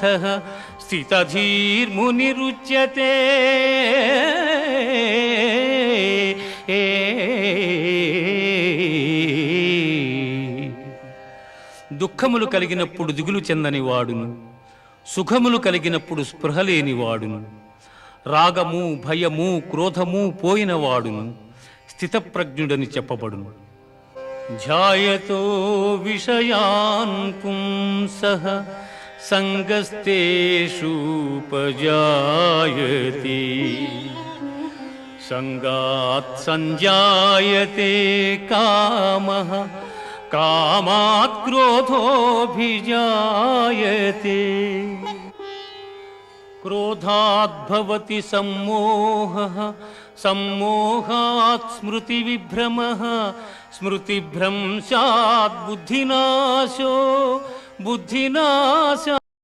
పార్థః స్థితధీర్మునిరుచ్యతే దుఃఖములు కలిగినప్పుడు దిగులు చెందని వాడును, సుఖములు కలిగినప్పుడు స్పృహ లేని వాడును, రాగము భయము క్రోధము పోయిన వాడును స్థితప్రజ్ఞుడని చెప్పబడును. ధ్యాయతో విషయాన్ పుంసః సంగస్తేషూపజాయతే సంగాత్ సంజాయతే కామః కామాత్ క్రోధోభిజాయతే క్రోధాద్భవతి సమ్మోహః సమ్మోహాత్ స్మృతివిభ్రమః స్మృతిభ్రంశాత్ బుద్ధినాశో బుద్ధినాశ